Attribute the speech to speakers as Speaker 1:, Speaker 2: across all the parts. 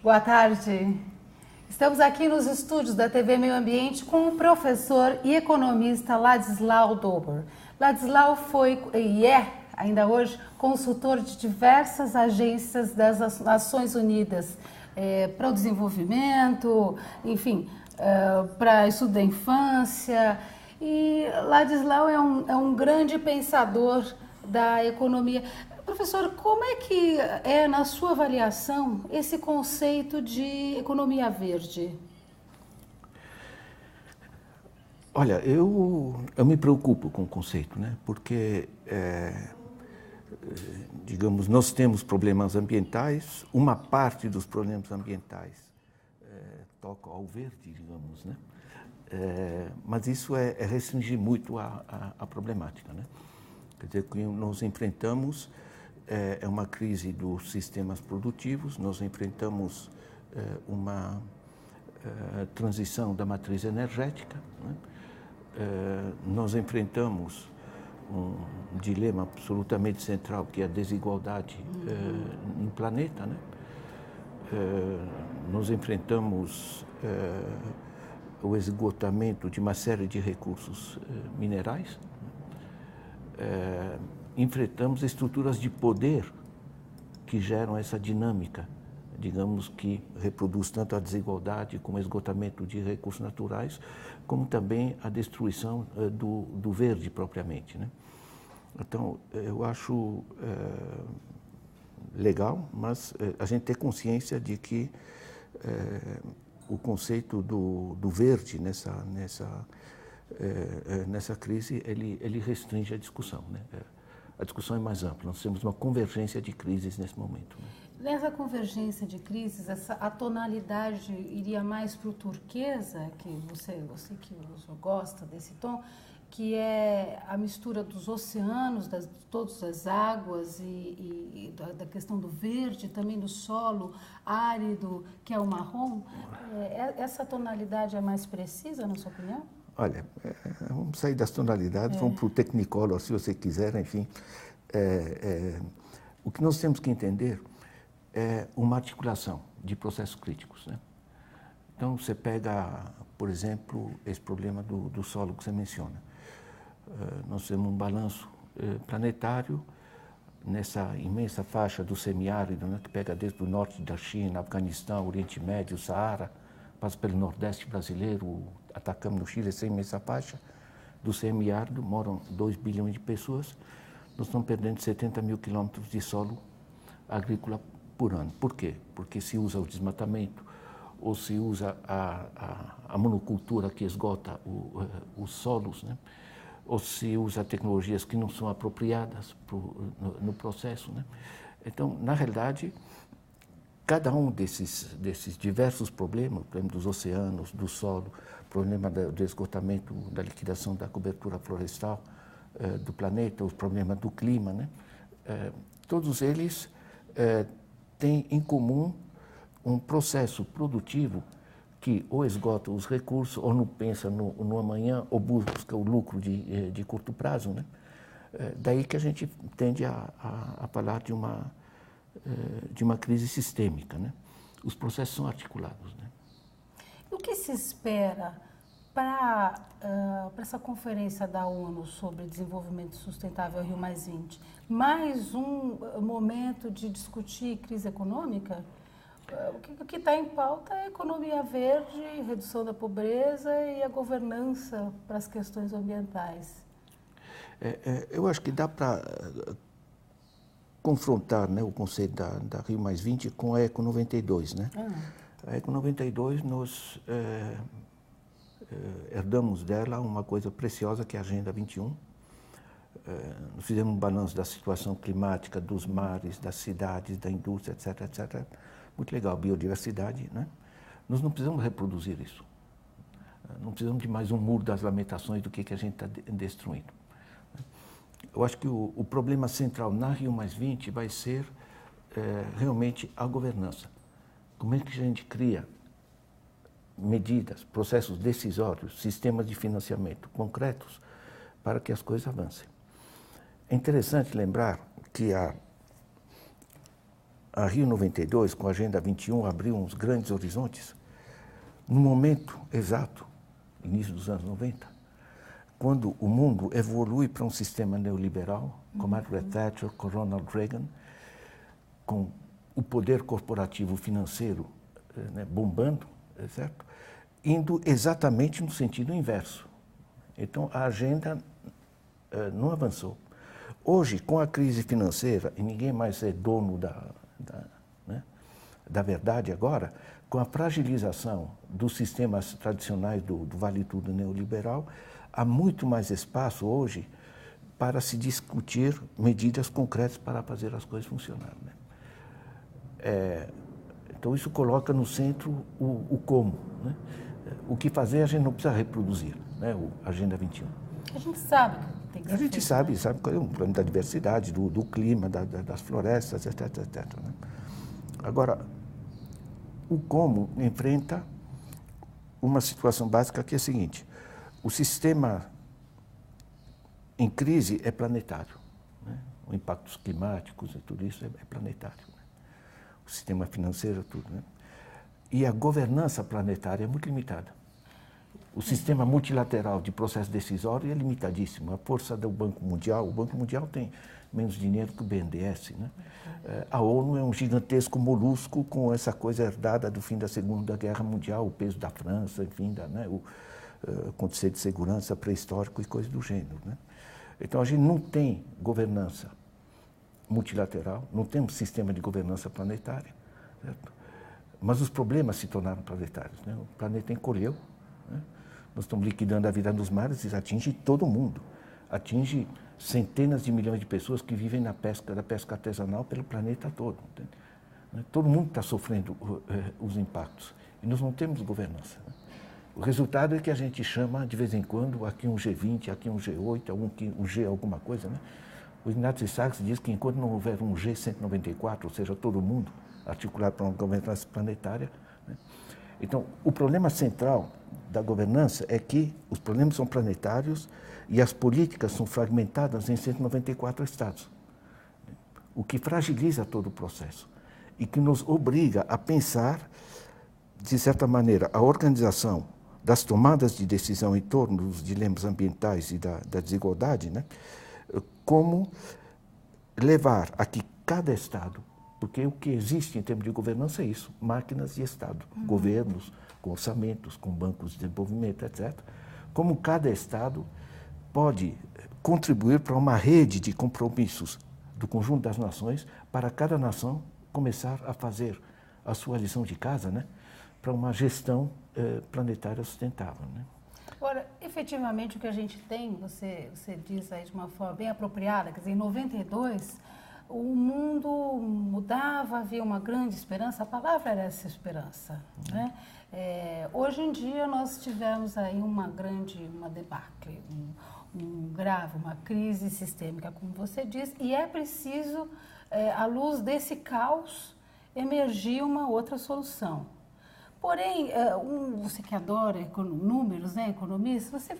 Speaker 1: Boa tarde. Estamos aqui nos estúdios da TV Meio Ambiente com o professor e economista Ladislau Dober. Ladislau foi e é, ainda hoje, consultor de diversas agências das Nações Unidas para o desenvolvimento, enfim, para estudo da infância. E Ladislau é um grande pensador da economia. Professor, como é que é, na sua avaliação, esse conceito de economia verde?
Speaker 2: Olha, eu me preocupo com o conceito, né? Porque, digamos, nós temos problemas ambientais, uma parte dos problemas ambientais toca ao verde, digamos, né? Mas isso é restringir muito a problemática, né? Quer dizer, que nós enfrentamos é uma crise dos sistemas produtivos, nós enfrentamos uma transição da matriz energética, né? Nós enfrentamos um dilema absolutamente central, que é a desigualdade no planeta, né? Nós enfrentamos o esgotamento de uma série de recursos minerais, enfrentamos estruturas de poder que geram essa dinâmica, digamos, que reproduz tanto a desigualdade como o esgotamento de recursos naturais, como também a destruição do verde propriamente, né? Então, eu acho legal, mas a gente ter consciência de que o conceito do verde nessa crise, ele restringe a discussão, né? A discussão é mais ampla, nós temos uma convergência de crises nesse momento, né?
Speaker 1: Nessa convergência de crises, a tonalidade iria mais para o turquesa, que você que gosta desse tom, que é a mistura dos oceanos, de todas as águas e da questão do verde, também do solo árido, que é o marrom. Essa tonalidade é mais precisa, na sua opinião?
Speaker 2: Olha, vamos sair das tonalidades, vamos para o Technicolor, se você quiser, enfim. O que nós temos que entender é uma articulação de processos críticos, né? Então, você pega, por exemplo, esse problema do solo que você menciona. Nós temos um balanço planetário nessa imensa faixa do semiárido, né, que pega desde o norte da China, Afeganistão, Oriente Médio, Saara, passa pelo Nordeste brasileiro, atacamos no Chile, essa imensa faixa do semiárido, moram 2 bilhões de pessoas, nós estamos perdendo 70 mil quilômetros de solo agrícola por ano. Por quê? Porque se usa o desmatamento, ou se usa a monocultura que esgota os solos, né? Ou se usa tecnologias que não são apropriadas no processo, né? Então, na realidade, cada um desses diversos problemas, o problema dos oceanos, do solo, o problema do esgotamento, da liquidação da cobertura florestal do planeta, os problemas do clima, né? Todos eles têm em comum um processo produtivo que ou esgota os recursos, ou não pensa no amanhã, ou busca o lucro de curto prazo, né? Daí que a gente tende a falar de uma crise sistêmica, né? Os processos são articulados, né?
Speaker 1: O que se espera para essa conferência da ONU sobre desenvolvimento sustentável Rio+20? Mais um momento de discutir crise econômica? O que está em pauta é a economia verde, redução da pobreza e a governança para as questões ambientais.
Speaker 2: Eu acho que dá para confrontar, né, o conceito da Rio+20 com a Eco 92, né? A Eco 92, nós herdamos dela uma coisa preciosa que é a Agenda 21. Nós fizemos um balanço da situação climática, dos mares, das cidades, da indústria, etc, etc. Muito legal, biodiversidade, né? Nós não precisamos reproduzir isso. Não precisamos de mais um muro das lamentações do que a gente está destruindo. Eu acho que o problema central na Rio+20 vai ser realmente a governança. Como é que a gente cria medidas, processos decisórios, sistemas de financiamento concretos para que as coisas avancem. É interessante lembrar que a Rio 92, com a Agenda 21, abriu uns grandes horizontes, no momento exato, início dos anos 90, quando o mundo evolui para um sistema neoliberal, com Margaret Thatcher, com Ronald Reagan, com o poder corporativo financeiro bombando, certo? Indo exatamente no sentido inverso. Então, a agenda não avançou. Hoje, com a crise financeira, e ninguém mais é dono da verdade agora, com a fragilização dos sistemas tradicionais do Vale Tudo neoliberal, há muito mais espaço hoje para se discutir medidas concretas para fazer as coisas funcionarem. Então, isso coloca no centro o como. Né? O que fazer a gente não precisa reproduzir, né? A Agenda 21.
Speaker 1: A gente sabe que tem que ser
Speaker 2: A gente
Speaker 1: feito,
Speaker 2: sabe,
Speaker 1: né?
Speaker 2: sabe qual é o plano da diversidade, do clima, das florestas, etc, etc. Né? Agora, o como enfrenta uma situação básica que é a seguinte: o sistema em crise é planetário, né? Os impactos climáticos e tudo isso é planetário, né? O sistema financeiro, tudo, né? E a governança planetária é muito limitada. O sistema multilateral de processo decisório é limitadíssimo. A força do Banco Mundial, o Banco Mundial tem menos dinheiro que o BNDES, né? A ONU é um gigantesco molusco com essa coisa herdada do fim da Segunda Guerra Mundial, o peso da França, enfim, o Conselho de Segurança pré-histórico e coisas do gênero, né? Então, a gente não tem governança multilateral, não temos sistema de governança planetária, certo? Mas os problemas se tornaram planetários, né? O planeta encolheu, né? Nós estamos liquidando a vida nos mares e atinge todo mundo. Atinge centenas de milhões de pessoas que vivem da pesca artesanal pelo planeta todo. Entende? Todo mundo está sofrendo os impactos e nós não temos governança, né? O resultado é que a gente chama, de vez em quando, aqui um G20, aqui um G8, um G alguma coisa, né? O Ignatius Sachs diz que enquanto não houver um G194, ou seja, todo mundo articulado para uma governança planetária, né? Então, o problema central da governança é que os problemas são planetários e as políticas são fragmentadas em 194 estados, o que fragiliza todo o processo e que nos obriga a pensar, de certa maneira, a organização das tomadas de decisão em torno dos dilemas ambientais e da desigualdade, né? Como levar a que cada estado, porque o que existe em termos de governança é isso, máquinas de Estado, governos, com orçamentos, com bancos de desenvolvimento, etc. Como cada Estado pode contribuir para uma rede de compromissos do conjunto das nações, para cada nação começar a fazer a sua lição de casa, né? Para uma gestão planetária sustentável, né?
Speaker 1: Agora, efetivamente, o que a gente tem, você diz aí de uma forma bem apropriada, quer dizer, em 92, o mundo mudava, havia uma grande esperança, a palavra era essa esperança, né? Hoje em dia nós tivemos aí uma debacle, uma crise sistêmica, como você diz, e é preciso, à luz desse caos, emergir uma outra solução. Porém, você que adora números, né, economista, você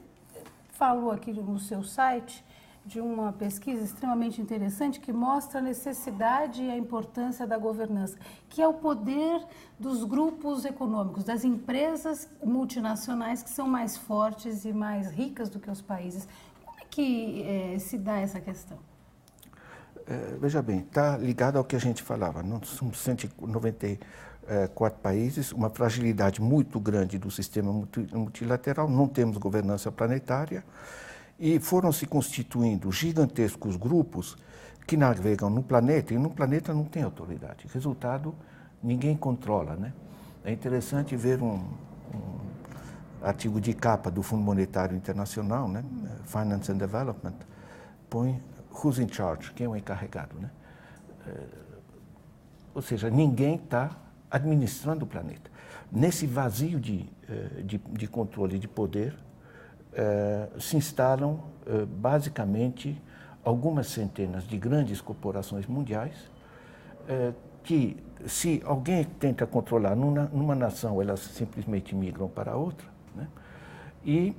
Speaker 1: falou aqui no seu site de uma pesquisa extremamente interessante que mostra a necessidade e a importância da governança, que é o poder dos grupos econômicos, das empresas multinacionais que são mais fortes e mais ricas do que os países. Como é que se dá essa questão?
Speaker 2: Veja bem, está ligado ao que a gente falava. Nós somos 194 países, uma fragilidade muito grande do sistema multilateral, não temos governança planetária, e foram se constituindo gigantescos grupos que navegam no planeta, e no planeta não tem autoridade. Resultado, ninguém controla, né? É interessante ver um artigo de capa do Fundo Monetário Internacional, né? Finance and Development, põe who's in charge, quem é o encarregado, né? Ou seja, ninguém está administrando o planeta. Nesse vazio de controle de poder, se instalam basicamente algumas centenas de grandes corporações mundiais que, se alguém tenta controlar numa nação, elas simplesmente migram para outra, né? E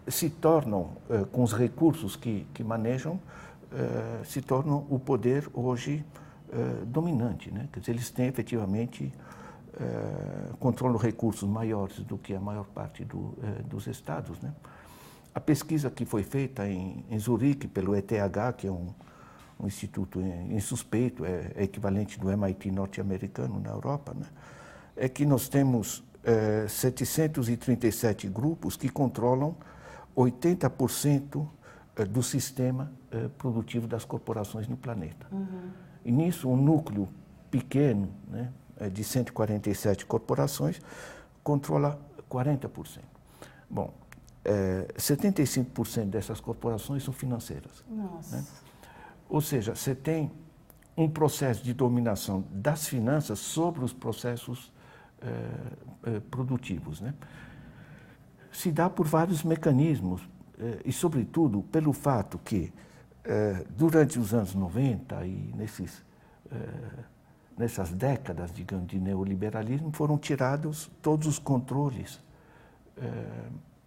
Speaker 2: se tornam, com os recursos que manejam, se tornam o poder hoje dominante, né? Quer dizer, eles têm efetivamente controlam recursos maiores do que a maior parte dos estados, né? A pesquisa que foi feita em Zurique pelo ETH, que é um instituto insuspeito, é equivalente do MIT norte-americano na Europa, né? É que nós temos 737 grupos que controlam 80% do sistema produtivo das corporações no planeta. E nisso, um núcleo pequeno, né, de 147 corporações, controla 40%. Bom, 75% dessas corporações são financeiras.
Speaker 1: Nossa.
Speaker 2: Né? Ou seja, você tem um processo de dominação das finanças sobre os processos produtivos, né? Se dá por vários mecanismos e, sobretudo, pelo fato que, durante os anos 90 e nessas décadas, digamos, de neoliberalismo, foram tirados todos os controles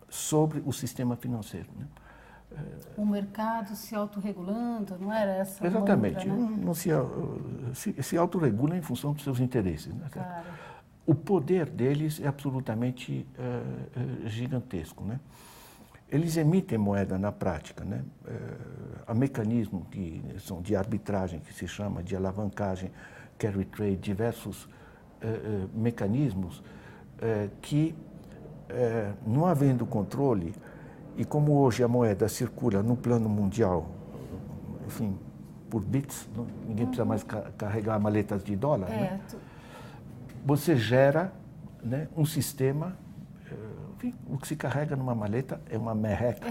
Speaker 2: sobre o sistema financeiro, né?
Speaker 1: O mercado se autorregulando, não era essa
Speaker 2: Exatamente.
Speaker 1: mantra, né?
Speaker 2: Não se autorregula em função dos seus interesses, né?
Speaker 1: Claro.
Speaker 2: O poder deles é absolutamente gigantesco, né? Eles emitem moeda na prática, né? Há mecanismos de arbitragem, que se chama de alavancagem, carry trade, diversos mecanismos que, não havendo controle, e como hoje a moeda circula no plano mundial, enfim, por bits, ninguém precisa mais carregar maletas de dólar, né? Você gera, né, um sistema, enfim, o que se carrega numa maleta é uma merreca.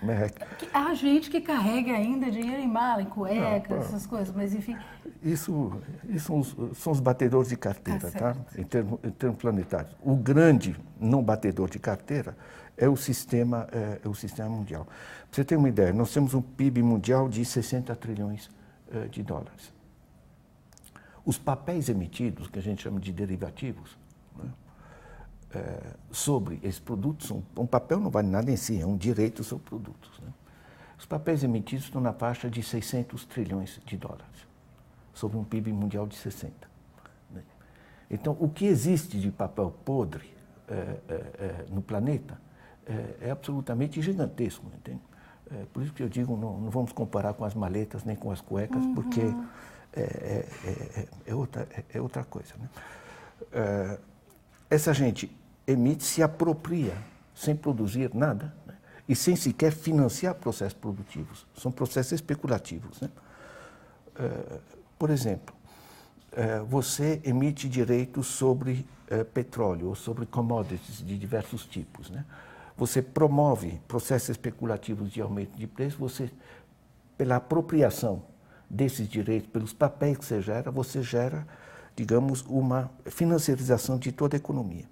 Speaker 2: Merreca.
Speaker 1: Há gente que carrega ainda dinheiro em mala, em cueca, essas coisas, mas enfim...
Speaker 2: Isso são os batedores de carteira, tá? Em termos planetários. O grande não batedor de carteira é o sistema mundial. Para você ter uma ideia, nós temos um PIB mundial de 60 trilhões de dólares. Os papéis emitidos, que a gente chama de derivativos, né, sobre esses produtos, um papel não vale nada em si, é um direito sobre produtos, né? Os papéis emitidos estão na faixa de 600 trilhões de dólares, sobre um PIB mundial de 60. Né? Então, o que existe de papel podre no planeta é absolutamente gigantesco, entende? Por isso que eu digo, não vamos comparar com as maletas nem com as cuecas, porque é outra coisa, né? Essa gente emite, se apropria, sem produzir nada, né? E sem sequer financiar processos produtivos. São processos especulativos, né? Por exemplo, você emite direitos sobre petróleo ou sobre commodities de diversos tipos, né? Você promove processos especulativos de aumento de preço, pela apropriação desses direitos, pelos papéis que você gera, digamos, uma financiarização de toda a economia.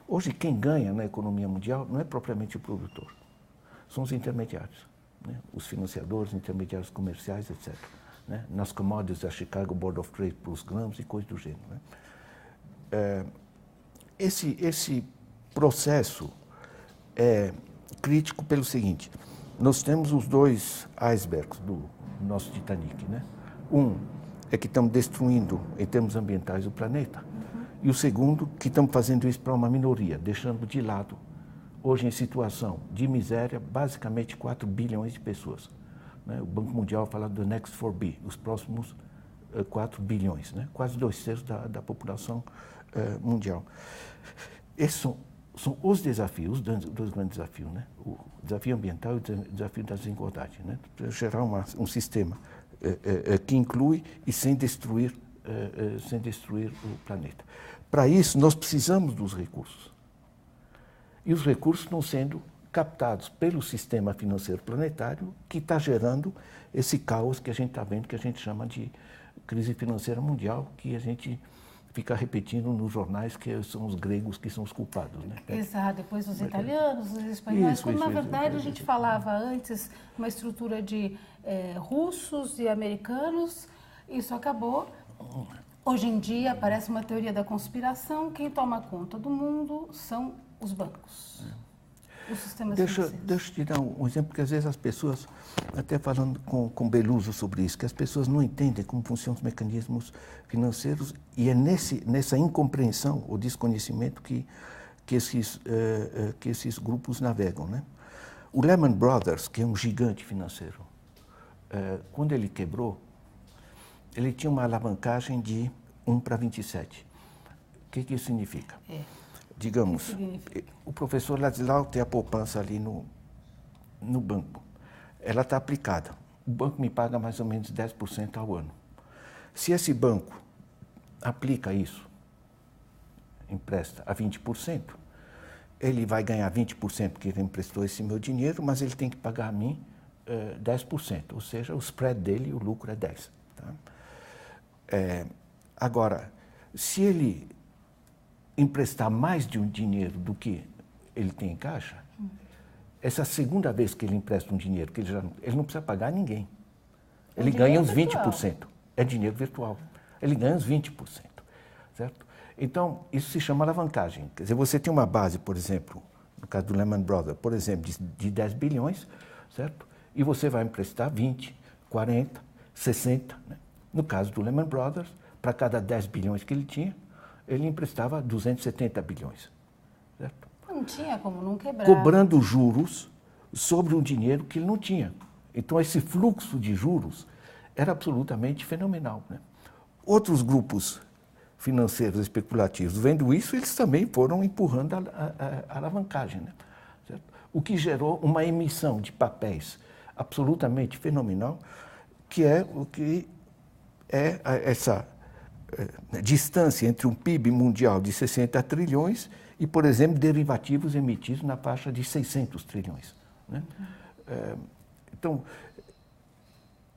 Speaker 2: Hoje, quem ganha na economia mundial não é propriamente o produtor, são os intermediários, né? Os financiadores, intermediários comerciais, etc. Né? Nas commodities, a Chicago Board of Trade para os grãos e coisas do gênero, né? Esse processo é crítico pelo seguinte: nós temos os dois icebergs do nosso Titanic, né? Um é que estamos destruindo, em termos ambientais, o planeta. E o segundo, que estamos fazendo isso para uma minoria, deixando de lado, hoje em situação de miséria, basicamente 4 bilhões de pessoas. Né? O Banco Mundial fala do Next 4B, os próximos 4 bilhões, né? Quase 2/3 da população mundial. Esses são os desafios, os dois grandes desafios, né? O desafio ambiental e o desafio da desigualdade, né? Para gerar um sistema que inclui e sem destruir o planeta. Para isso, nós precisamos dos recursos. E os recursos estão sendo captados pelo sistema financeiro planetário, que está gerando esse caos que a gente está vendo, que a gente chama de crise financeira mundial, que a gente fica repetindo nos jornais que são os gregos que são os culpados, né?
Speaker 1: Exato, depois os italianos, os espanhóis, quando na verdade a gente falava antes uma estrutura de russos e americanos, isso acabou. Hoje em dia parece uma teoria da conspiração, quem toma conta do mundo são os bancos. os sistemas
Speaker 2: Deixa
Speaker 1: financeiros?
Speaker 2: eu te dar um exemplo, porque às vezes as pessoas, até falando com Beluso sobre isso, que as pessoas não entendem como funcionam os mecanismos financeiros e é nessa incompreensão ou desconhecimento que esses grupos navegam, né? O Lehman Brothers, que é um gigante financeiro, quando ele quebrou, ele tinha uma alavancagem de 1:27. O que isso significa? Digamos, o professor Ladislau tem a poupança ali no banco. Ela está aplicada. O banco me paga mais ou menos 10% ao ano. Se esse banco aplica isso, empresta a 20%, ele vai ganhar 20% porque ele emprestou esse meu dinheiro, mas ele tem que pagar a mim 10%, ou seja, o spread dele, o lucro é 10%. Tá? Agora, se ele emprestar mais de um dinheiro do que ele tem em caixa, essa segunda vez que ele empresta um dinheiro, que ele não precisa pagar a ninguém. Ele ganha uns 20%. É dinheiro virtual. Ele ganha uns 20%. Certo? Então, isso se chama alavancagem. Quer dizer, você tem uma base, por exemplo, no caso do Lehman Brothers, por exemplo, de 10 bilhões, certo? E você vai emprestar 20, 40, 60. Né? No caso do Lehman Brothers, para cada 10 bilhões que ele tinha, ele emprestava 270 bilhões. Certo?
Speaker 1: Não tinha como não quebrar.
Speaker 2: Cobrando juros sobre um dinheiro que ele não tinha. Então, esse fluxo de juros era absolutamente fenomenal. Né? Outros grupos financeiros especulativos, vendo isso, eles também foram empurrando a alavancagem. Né? Certo? O que gerou uma emissão de papéis absolutamente fenomenal, que é o que é essa distância entre um PIB mundial de 60 trilhões e, por exemplo, derivativos emitidos na faixa de 600 trilhões. Né? Então,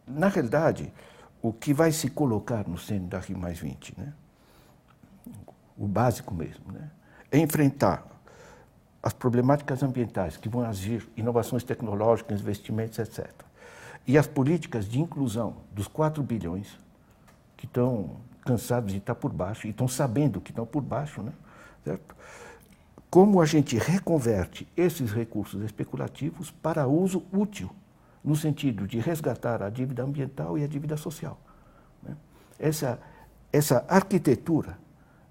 Speaker 2: na realidade, o que vai se colocar no centro da RI+20, né? O básico mesmo, né? É enfrentar as problemáticas ambientais que vão agir, inovações tecnológicas, investimentos, etc. E as políticas de inclusão dos 4 bilhões que estão cansados de estar por baixo e estão sabendo que estão por baixo, né? Certo? Como a gente reconverte esses recursos especulativos para uso útil, no sentido de resgatar a dívida ambiental e a dívida social. Né? Essa arquitetura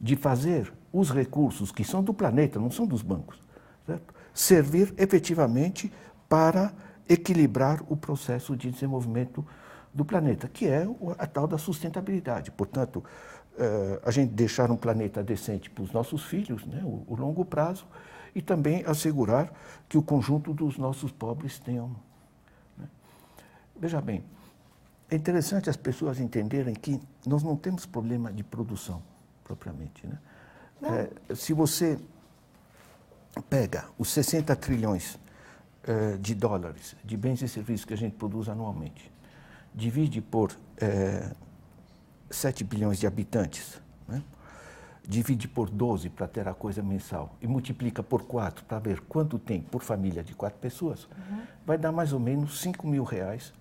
Speaker 2: de fazer os recursos que são do planeta, não são dos bancos, certo? Servir efetivamente para equilibrar o processo de desenvolvimento do planeta, que é a tal da sustentabilidade. Portanto, a gente deixar um planeta decente para os nossos filhos, né, o longo prazo, e também assegurar que o conjunto dos nossos pobres tenham. Né? Veja bem, é interessante as pessoas entenderem que nós não temos problema de produção, propriamente. Né? Se você pega os 60 trilhões de dólares de bens e serviços que a gente produz anualmente, divide por 7 bilhões de habitantes, né? Divide por 12 para ter a coisa mensal e multiplica por 4 para ver quanto tem por família de 4 pessoas, vai dar mais ou menos R$5.000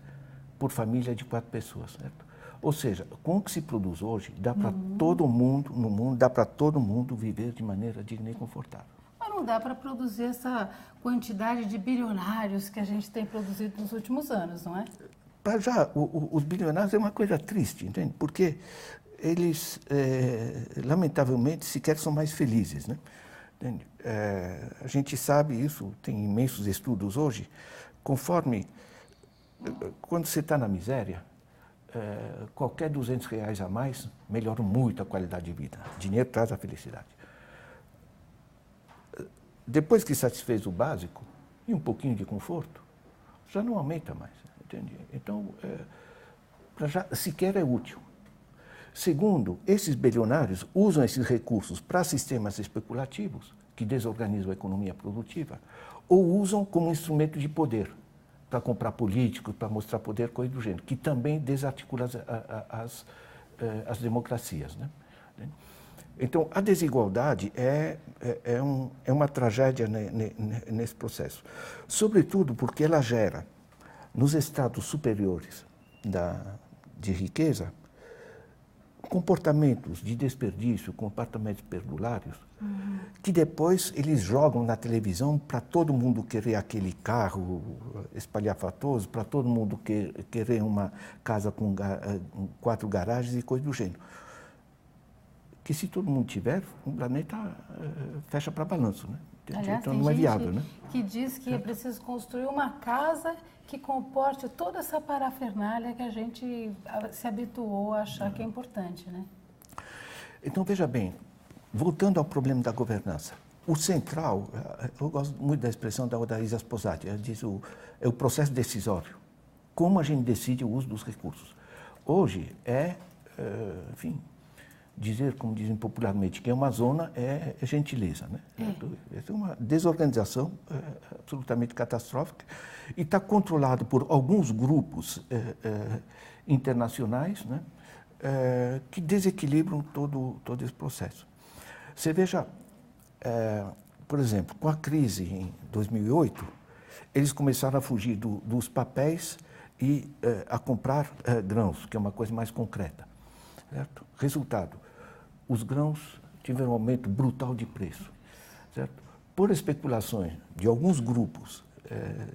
Speaker 2: por família de 4 pessoas. Certo? Ou seja, com o que se produz hoje, dá para todo mundo no mundo, dá para todo mundo viver de maneira digna e confortável.
Speaker 1: Mas não dá para produzir essa quantidade de bilionários que a gente tem produzido nos últimos anos, não é?
Speaker 2: Já, os bilionários é uma coisa triste, entende? Porque eles, lamentavelmente, sequer são mais felizes, né? Entende? A gente sabe isso, tem imensos estudos hoje, conforme, quando você está na miséria, qualquer R$200 a mais melhora muito a qualidade de vida. Dinheiro traz a felicidade. Depois que satisfez o básico e um pouquinho de conforto, já não aumenta mais. Entende? Então, já sequer é útil. Segundo, esses bilionários usam esses recursos para sistemas especulativos que desorganizam a economia produtiva ou usam como instrumento de poder para comprar políticos, para mostrar poder, coisa do gênero, que também desarticula as democracias. Né? Então, a desigualdade é uma tragédia nesse processo, sobretudo porque ela gera nos estados superiores de riqueza comportamentos de desperdício, comportamentos perdulários, que depois eles jogam na televisão para todo mundo querer aquele carro espalhafatoso, para todo mundo querer uma casa com 4 garagens e coisa do gênero. Que se todo mundo tiver, o planeta fecha para balanço, né?
Speaker 1: Aliás,
Speaker 2: então
Speaker 1: tem
Speaker 2: não é
Speaker 1: gente
Speaker 2: viável, né?
Speaker 1: que diz que é preciso construir uma casa que comporte toda essa parafernália que a gente se habituou a achar que é importante, né?
Speaker 2: Então, veja bem, voltando ao problema da governança, o central, eu gosto muito da expressão da Odaísa Sposati, ela diz é o processo decisório. Como a gente decide o uso dos recursos. Hoje enfim, dizer, como dizem popularmente, que é uma zona é gentileza, né? É uma desorganização absolutamente catastrófica e está controlado por alguns grupos internacionais, né? Que desequilibram todo esse processo. Você veja, por exemplo, com a crise em 2008, eles começaram a fugir dos papéis e a comprar grãos, que é uma coisa mais concreta. Certo? Resultado, os grãos tiveram um aumento brutal de preço. Certo? Por especulações de alguns grupos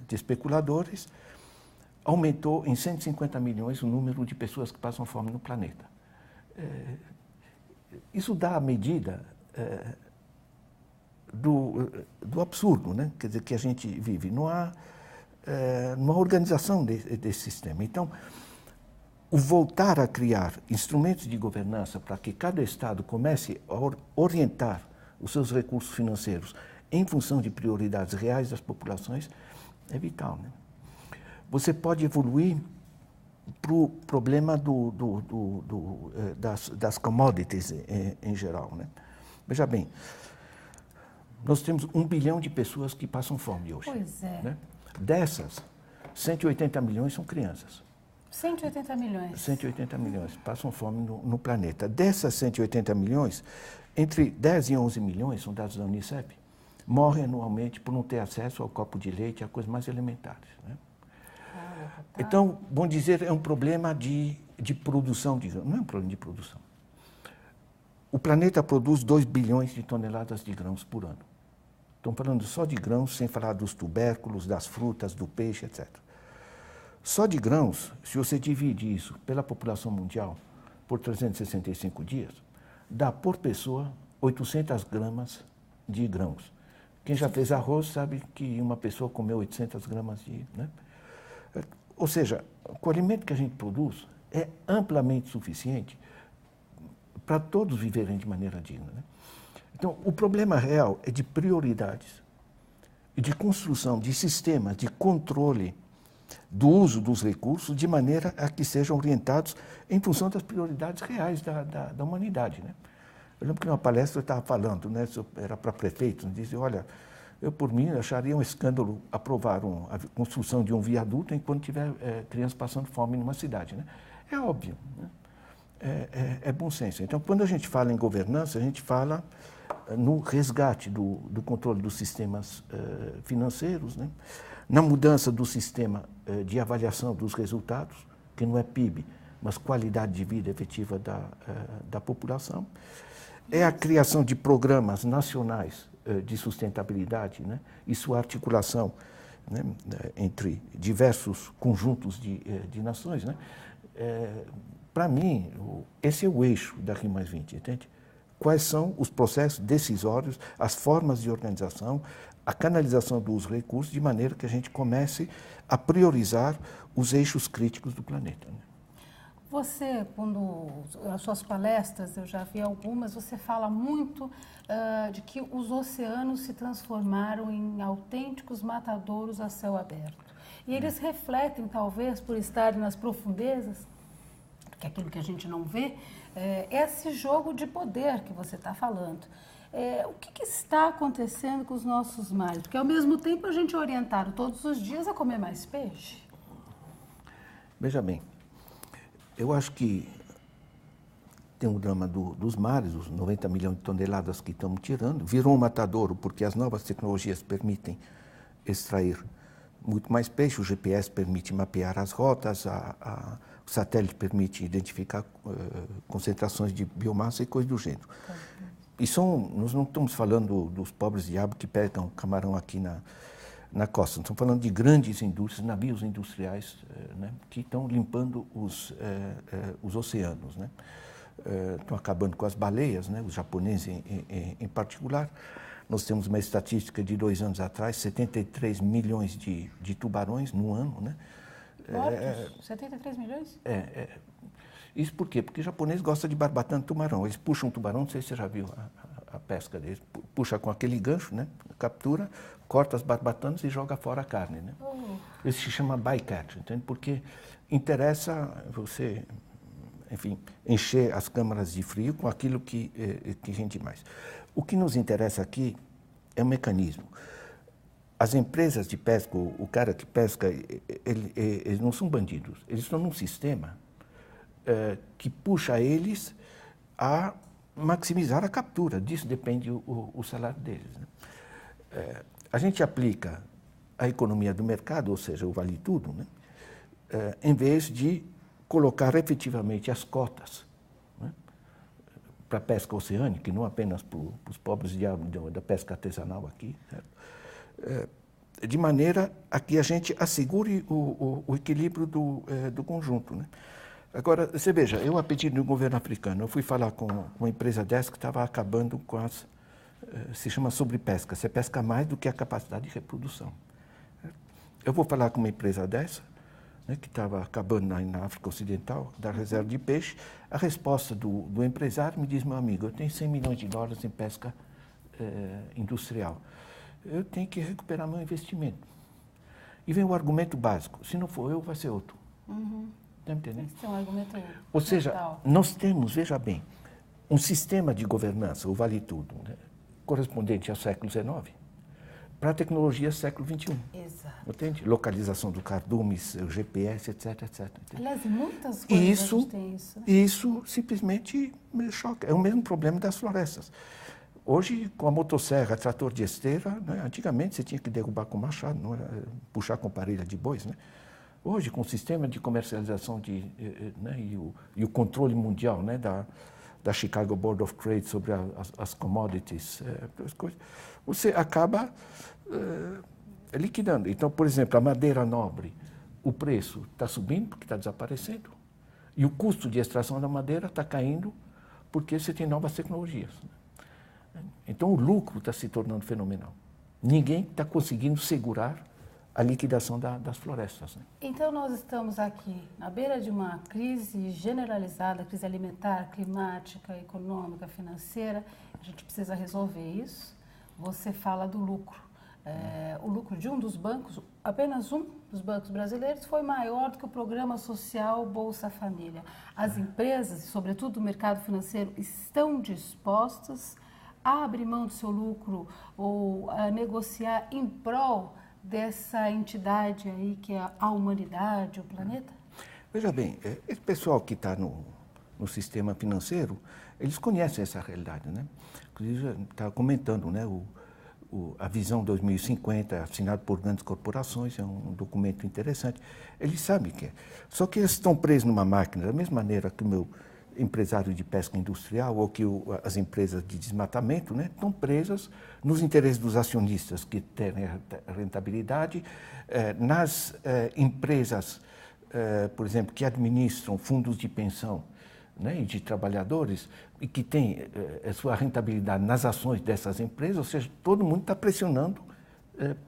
Speaker 2: de especuladores, aumentou em 150 milhões o número de pessoas que passam fome no planeta. Isso dá a medida do absurdo, né? Quer dizer, que a gente vive. Não há uma organização desse sistema. Então, o voltar a criar instrumentos de governança para que cada Estado comece a orientar os seus recursos financeiros em função de prioridades reais das populações é vital, né? Você pode evoluir para o problema das commodities em geral, né? Veja bem, nós temos 1 bilhão de pessoas que passam fome hoje.
Speaker 1: Pois é.
Speaker 2: Né? Dessas, 180 milhões são crianças.
Speaker 1: 180 milhões.
Speaker 2: 180 milhões passam fome no planeta. Dessas 180 milhões, entre 10 e 11 milhões, são dados da Unicef, morrem anualmente por não ter acesso ao copo de leite, a coisas mais elementares, né? Então, bom dizer, é um problema de produção de grãos. Não é um problema de produção. O planeta produz 2 bilhões de toneladas de grãos por ano. Estamos falando só de grãos, sem falar dos tubérculos, das frutas, do peixe, etc. Só de grãos, se você divide isso pela população mundial por 365 dias, dá por pessoa 800 gramas de grãos. Quem já fez arroz sabe que uma pessoa comeu 800 gramas de... Né? Ou seja, o alimento que a gente produz é amplamente suficiente para todos viverem de maneira digna, né? Então, o problema real é de prioridades e de construção de sistemas de controle do uso dos recursos de maneira a que sejam orientados em função das prioridades reais da humanidade, né? Eu lembro que numa palestra eu estava falando, né, era para prefeitos, dizia, olha, eu por mim acharia um escândalo aprovar a construção de um viaduto enquanto tiver crianças passando fome numa cidade, né? É óbvio, né? É bom senso. Então, quando a gente fala em governança, a gente fala no resgate do controle dos sistemas financeiros, né? Na mudança do sistema de avaliação dos resultados, que não é PIB, mas qualidade de vida efetiva da população. É a criação de programas nacionais de sustentabilidade, né? E sua articulação, né, entre diversos conjuntos de nações, né? Para mim, esse é o eixo da RI+20, entende? Quais são os processos decisórios, as formas de organização, a canalização dos recursos, de maneira que a gente comece a priorizar os eixos críticos do planeta, né?
Speaker 1: Você, quando as suas palestras, eu já vi algumas, você fala muito de que os oceanos se transformaram em autênticos matadouros a céu aberto. E eles refletem, talvez, por estarem nas profundezas, que é aquilo que a gente não vê, esse jogo de poder que você está falando. O que está acontecendo com os nossos mares? Porque, ao mesmo tempo, a gente é orientado todos os dias a comer mais peixe.
Speaker 2: Veja bem, eu acho que tem um drama dos mares, os 90 milhões de toneladas que estamos tirando, virou um matadouro porque as novas tecnologias permitem extrair muito mais peixe, o GPS permite mapear as rotas, O satélite permite identificar concentrações de biomassa e coisas do gênero. E nós não estamos falando dos pobres diabos que pescam camarão aqui na costa. Estamos falando de grandes indústrias, navios industriais, né, que estão limpando os oceanos, né? Estão acabando com as baleias, né, os japoneses em particular. Nós temos uma estatística de 2 anos atrás, 73 milhões de tubarões no ano, né?
Speaker 1: Mortos? 73 milhões?
Speaker 2: Isso por quê? Porque o japonês gosta de barbatana de tubarão. Eles puxam um tubarão, não sei se você já viu a pesca deles, puxa com aquele gancho, né? Captura, corta as barbatanas e joga fora a carne, né? Isso se chama bycatch, entende? Porque interessa você, enfim, encher as câmaras de frio com aquilo que rende mais. O que nos interessa aqui é o mecanismo. As empresas de pesca, o cara que pesca, eles não são bandidos, eles estão num sistema que puxa eles a maximizar a captura. Disso depende o salário deles, né? A gente aplica a economia do mercado, ou seja, o vale tudo, né? Em vez de colocar efetivamente as cotas, né, para a pesca oceânica, e não apenas para os pobres da pesca artesanal aqui, certo? De maneira a que a gente assegure o equilíbrio do conjunto, né? Agora, você veja, eu, a pedido do governo africano, eu fui falar com uma empresa dessa que estava acabando com se chama sobrepesca. Você pesca mais do que a capacidade de reprodução. Eu vou falar com uma empresa dessa, né, que estava acabando na África Ocidental, da reserva de peixe. A resposta do empresário me diz: meu amigo, eu tenho 100 milhões de dólares em pesca industrial. Eu tenho que recuperar meu investimento. E vem o argumento básico: se não for eu, vai ser outro. Está entendendo?
Speaker 1: Esse é um argumento
Speaker 2: Ou seja,
Speaker 1: mental.
Speaker 2: nós temos, veja bem, um sistema de governança, o vale tudo, né, correspondente ao século XIX, para a tecnologia século XXI.
Speaker 1: Exato.
Speaker 2: Entende? Localização do cardumes, o GPS, etc, etc. Entende?
Speaker 1: Aliás, em muitas coisas a gente tem isso, né?
Speaker 2: Isso simplesmente me choca. É o mesmo problema das florestas. Hoje, com a motosserra, trator de esteira, né, antigamente você tinha que derrubar com machado, não era, puxar com parelha de bois, né? Hoje, com o sistema de comercialização né, e o controle mundial, né, da Chicago Board of Trade sobre as commodities, as coisas, você acaba liquidando. Então, por exemplo, a madeira nobre, o preço está subindo porque está desaparecendo, e o custo de extração da madeira está caindo porque você tem novas tecnologias. Então, o lucro está se tornando fenomenal. Ninguém está conseguindo segurar a liquidação das florestas, né?
Speaker 1: Então, nós estamos aqui na beira de uma crise generalizada, crise alimentar, climática, econômica, financeira. A gente precisa resolver isso. Você fala do lucro. O lucro de um dos bancos, apenas um dos bancos brasileiros, foi maior do que o programa social Bolsa Família. As empresas, sobretudo o mercado financeiro, estão dispostas a abrir mão do seu lucro ou a negociar em prol dessa entidade aí que é a humanidade, o planeta?
Speaker 2: Veja bem, esse pessoal que está no sistema financeiro, eles conhecem essa realidade, né? Inclusive, estava comentando, né, a Visão 2050, assinado por grandes corporações, é um documento interessante. Eles sabem que é. Só que eles estão presos numa máquina, da mesma maneira que o meu empresário de pesca industrial ou que as empresas de desmatamento, né, estão presas nos interesses dos acionistas que têm rentabilidade, nas empresas, por exemplo, que administram fundos de pensão, né, e de trabalhadores e que têm a sua rentabilidade nas ações dessas empresas, ou seja, todo mundo está pressionando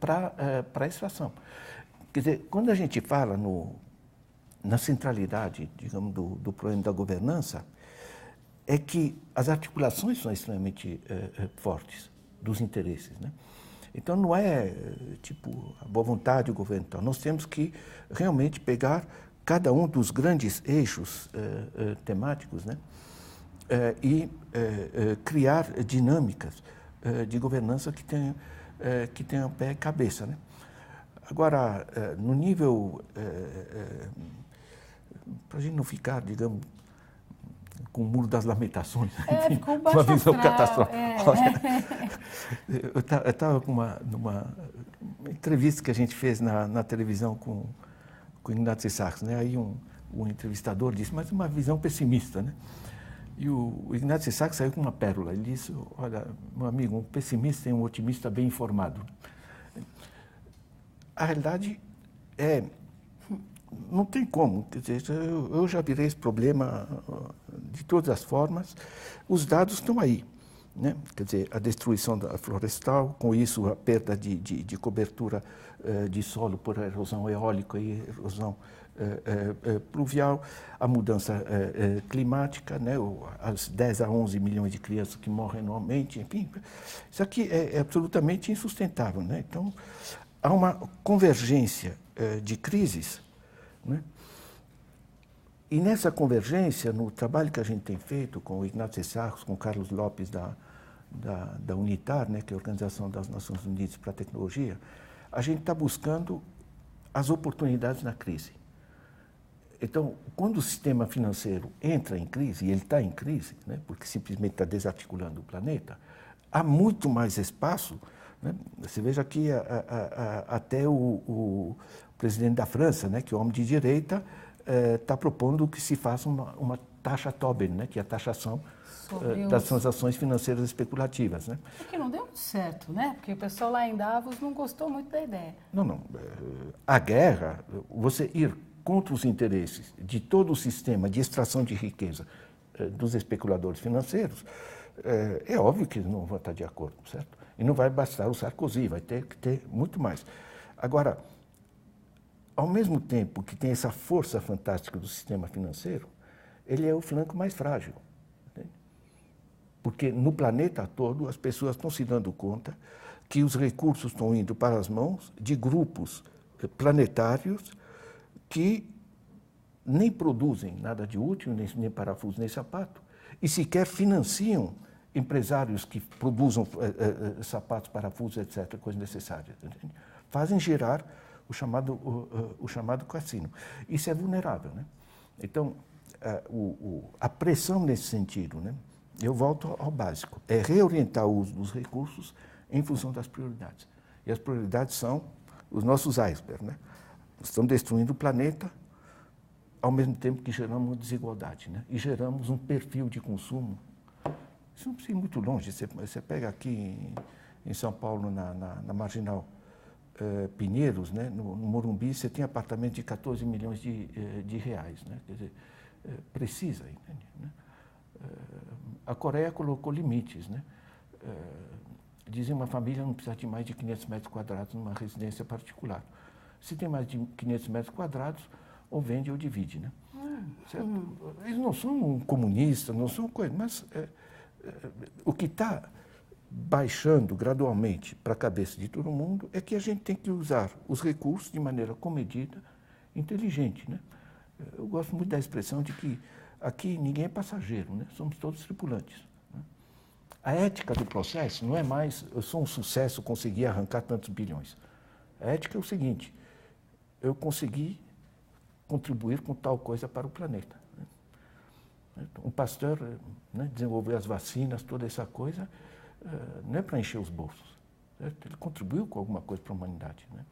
Speaker 2: para a extração. Quer dizer, quando a gente fala na centralidade, digamos, do problema da governança, é que as articulações são extremamente fortes dos interesses, né? Então, não é, tipo, a boa vontade do governo. Então, nós temos que realmente pegar cada um dos grandes eixos temáticos, né? E criar dinâmicas de governança que tenham pé e cabeça, né? Agora, no nível... para a gente não ficar, digamos, com o muro das lamentações,
Speaker 1: ficou
Speaker 2: uma visão
Speaker 1: astral,
Speaker 2: catastrófica. Eu estava numa entrevista que a gente fez na televisão com o Ignatius Sachs, né? Aí um o entrevistador disse, mas uma visão pessimista, né? E o Ignazio Sacks saiu com uma pérola. Ele disse, olha, meu amigo, um pessimista é um otimista bem informado. A realidade é, não tem como. Quer dizer, eu já virei esse problema de todas as formas. Os dados estão aí, né? Quer dizer, a destruição da florestal, com isso a perda de cobertura de solo por erosão eólica e erosão pluvial, a mudança climática, né? As 10 a 11 milhões de crianças que morrem anualmente, enfim, isso aqui é absolutamente insustentável, né? Então, há uma convergência de crises, né? E nessa convergência, no trabalho que a gente tem feito com o Ignazio Sacks, com o Carlos Lopes da UNITAR, né, que é a Organização das Nações Unidas para a Tecnologia, a gente está buscando as oportunidades na crise. Então, quando o sistema financeiro entra em crise, e ele está em crise, né, porque simplesmente está desarticulando o planeta, há muito mais espaço, né? Você veja aqui até o presidente da França, né, que é um homem de direita, está propondo que se faça uma taxa Tobin, né, que é a taxação das transações financeiras especulativas, né?
Speaker 1: É que não deu muito certo, né? Porque o pessoal lá em Davos não gostou muito da ideia.
Speaker 2: Não. A guerra, você ir contra os interesses de todo o sistema de extração de riqueza dos especuladores financeiros, é óbvio que eles não vão estar de acordo, certo? E não vai bastar o Sarkozy, vai ter que ter muito mais. Agora, ao mesmo tempo que tem essa força fantástica do sistema financeiro, ele é o flanco mais frágil. Entende? Porque no planeta todo as pessoas estão se dando conta que os recursos estão indo para as mãos de grupos planetários que nem produzem nada de útil, nem parafuso, nem sapato, e sequer financiam empresários que produzam sapatos, parafusos, etc., coisas necessárias. Entende? Fazem gerar o chamado cassino. Isso é vulnerável, né? Então, a pressão nesse sentido, né? Eu volto ao básico, é reorientar o uso dos recursos em função das prioridades. E as prioridades são os nossos icebergs, né? Estamos destruindo o planeta, ao mesmo tempo que geramos uma desigualdade, né? E geramos um perfil de consumo. Isso não precisa ir muito longe. Você pega aqui em São Paulo, na Marginal Pinheiros, né? No Morumbi, você tem apartamento de 14 milhões de reais, né? Quer dizer, precisa, entende? Né? A Coreia colocou limites, né? Dizem uma família não precisa de mais de 500 metros quadrados numa residência particular. Se tem mais de 500 metros quadrados, ou vende ou divide, né? Certo? Eles não são comunistas, não são coisas, mas o que está baixando gradualmente para a cabeça de todo mundo é que a gente tem que usar os recursos de maneira comedida, inteligente, né? Eu gosto muito da expressão de que aqui ninguém é passageiro, né? Somos todos tripulantes. Né? A ética do processo não é mais eu sou um sucesso, consegui arrancar tantos bilhões. A ética é o seguinte, eu consegui contribuir com tal coisa para o planeta. Né? Um pastor, né, desenvolveu as vacinas, toda essa coisa, não é para encher os bolsos. Certo? Ele contribuiu com alguma coisa para a humanidade. Né?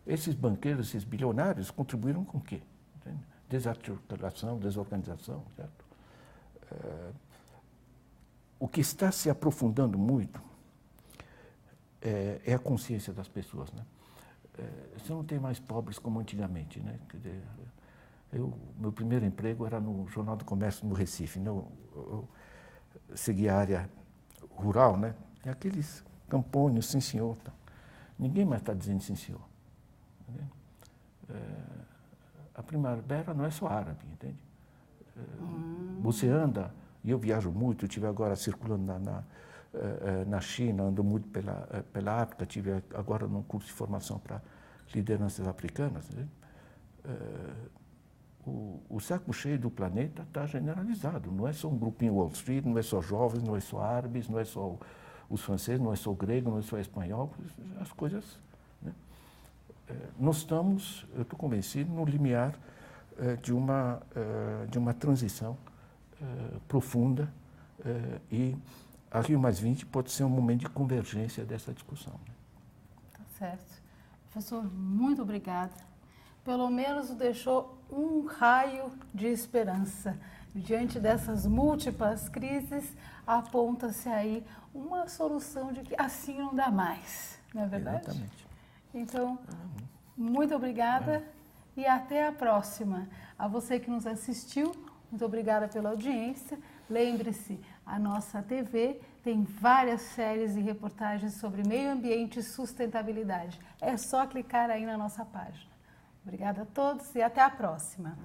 Speaker 2: Esses banqueiros, esses bilionários, contribuíram com o quê? Entende? Desarticulação, desorganização. Certo? O que está se aprofundando muito é a consciência das pessoas. Né? Você não tem mais pobres como antigamente, né? Quer dizer, meu primeiro emprego era no Jornal do Comércio no Recife, né? Eu segui a área rural, né? E aqueles campônios, sim senhor. Tá? Ninguém mais está dizendo sim senhor. A primavera não é só árabe, entende? Você anda, e eu viajo muito, eu estive agora circulando na China, ando muito pela África, tive agora num curso de formação para lideranças africanas. Né? O saco cheio do planeta está generalizado, não é só um grupinho Wall Street, não é só jovens, não é só árabes, não é só os franceses, não é só o grego, não é só o espanhol, as coisas... Né? Nós estamos, eu estou convencido, no limiar de uma transição profunda e a Rio+20 pode ser um momento de convergência dessa discussão. Né?
Speaker 1: Tá certo. Professor, muito obrigada. Pelo menos deixou um raio de esperança. Diante dessas múltiplas crises, aponta-se aí uma solução de que assim não dá mais, não é verdade?
Speaker 2: Exatamente.
Speaker 1: Então, muito obrigada e até a próxima. A você que nos assistiu, muito obrigada pela audiência. Lembre-se, a nossa TV tem várias séries e reportagens sobre meio ambiente e sustentabilidade. É só clicar aí na nossa página. Obrigada a todos e até a próxima.